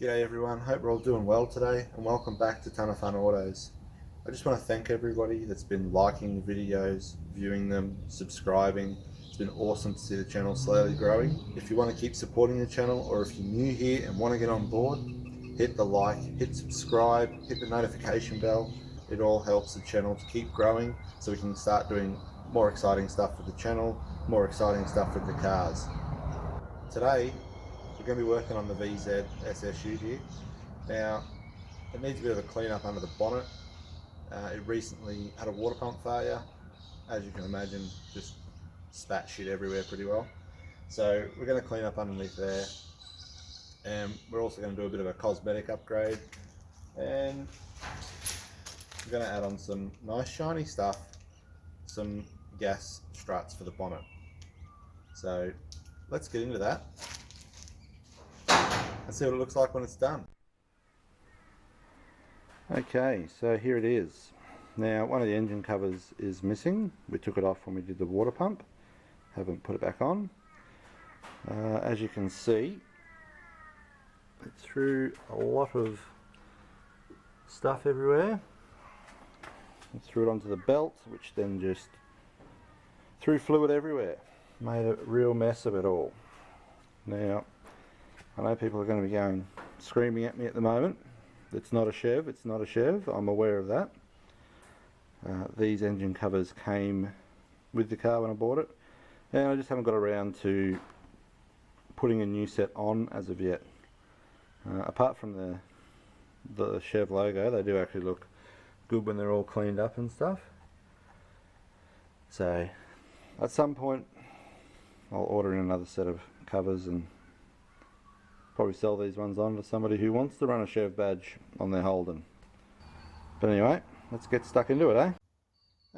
G'day everyone, hope we're all doing well today and welcome back to Ton of Fun Autos. I just want to thank everybody that's been liking the videos, viewing them, subscribing. It's been awesome to see the channel slowly growing. If you want to keep supporting the channel, or if you're new here and want to get on board, hit the like, hit subscribe, hit the notification bell. It all helps the channel to keep growing so we can start doing more exciting stuff with the channel, more exciting stuff with the cars. Today we're going to be working on the VZ SSU here. Now it needs a bit of a clean up under the bonnet. It recently had a water pump failure. As you can imagine, just spat shit everywhere pretty well. So we're going to clean up underneath there, and we're also going to do a bit of a cosmetic upgrade, and we're going to add on some nice shiny stuff, some gas struts for the bonnet. So let's get into that and see what it looks like when it's done. Okay, so here it is. Now one of the engine covers is missing. We took it off when we did the water pump. Haven't put it back on. As you can see, it threw a lot of stuff everywhere. It threw it onto the belt, which then just threw fluid everywhere. Made a real mess of it all. Now, I know people are going to be going screaming at me at the moment. It's not a Chev, it's not a Chev, I'm aware of that. These engine covers came with the car when I bought it, and I just haven't got around to putting a new set on as of yet. Apart from the Chev logo, they do actually look good when they're all cleaned up and stuff. So at some point I'll order in another set of covers and probably sell these ones on to somebody who wants to run a Chev badge on their Holden. But anyway, let's get stuck into it, eh?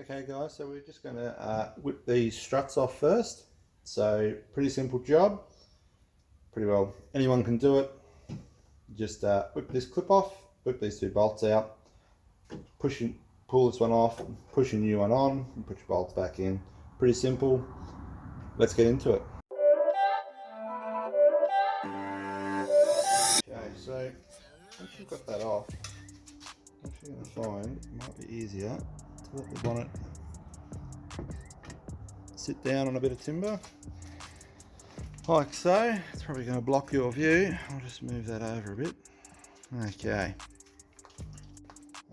Okay guys, so we're just going to whip these struts off first. So pretty simple job. Pretty well anyone can do it. Just whip this clip off, whip these two bolts out, pull this one off, push a new one on, and put your bolts back in. Pretty simple. Let's get into it. Okay, so once you've got that off, I'm actually going to find it might be easier to let the bonnet sit down on a bit of timber, like so. It's probably going to block your view. I'll just move that over a bit. Okay.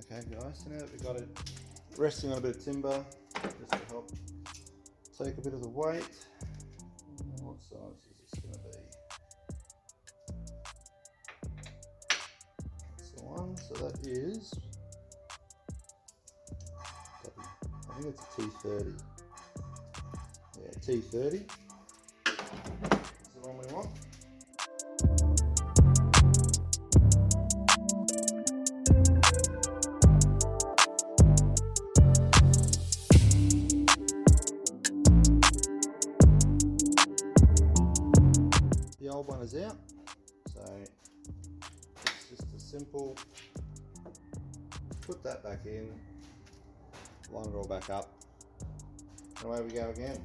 Okay guys, so now that we've got it resting on a bit of timber, just to help take a bit of the weight. What size is this going to be? That's the one, so that is, I think it's a T30. Yeah, T30. That's the one we want. The old one is out, so it's just a simple put that back in, line it all back up, and away we go again.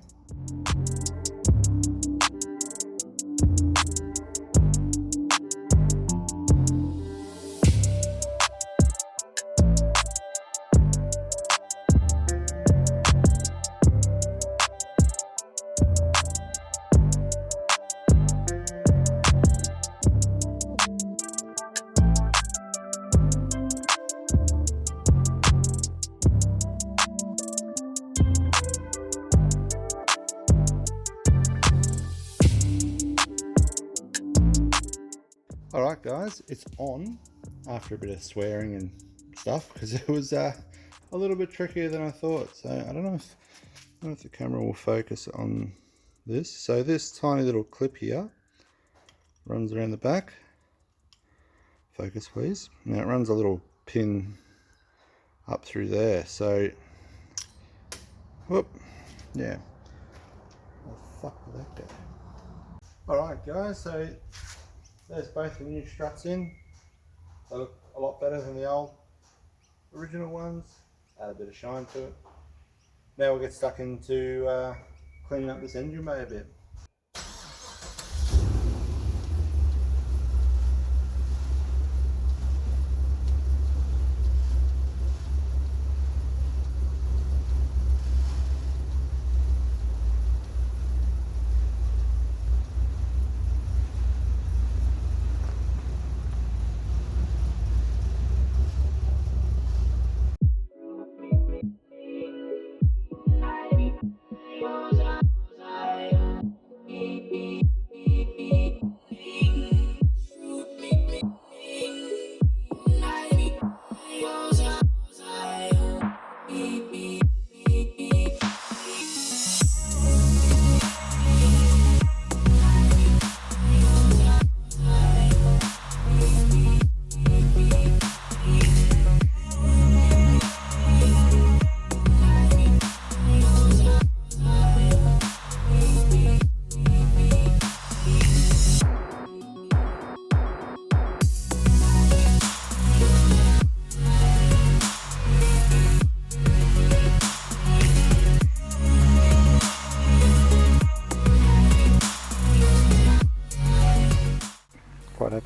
Alright guys, it's on after a bit of swearing and stuff, because it was a little bit trickier than I thought. So I don't know if the camera will focus on this. So this tiny little clip here runs around the back. Focus please. Now it runs a little pin up through there. So, whoop, yeah. How the fuck did that go? Alright guys, so there's both the new struts in. They look a lot better than the old original ones. Add a bit of shine to it. Now we'll get stuck into cleaning up this engine bay a bit.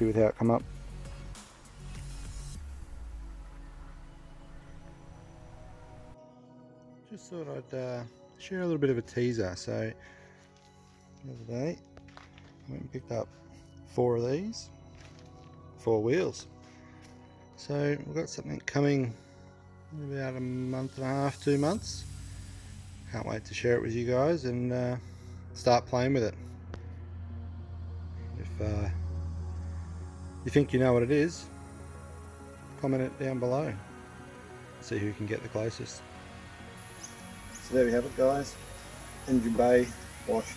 happy with how it come up. Just thought I'd share a little bit of a teaser. So the other day I went and picked up 4 of these, 4 wheels. So we've got something coming in about a month and a half, 2 months. Can't wait to share it with you guys and start playing with it. If you think you know what it is, comment it down below. See who can get the closest. So there we have it, guys. Engine bay washed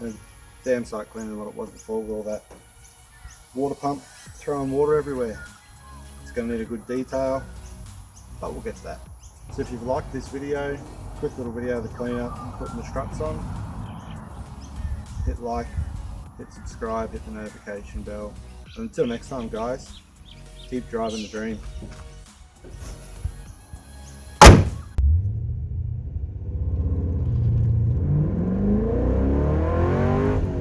and damn sight cleaner than what it was before with all that water pump throwing water everywhere. It's going to need a good detail, but we'll get to that. So if you've liked this video, quick little video of the cleanup and putting the struts on, hit like, hit subscribe, hit the notification bell. And until next time, guys, keep driving the dream.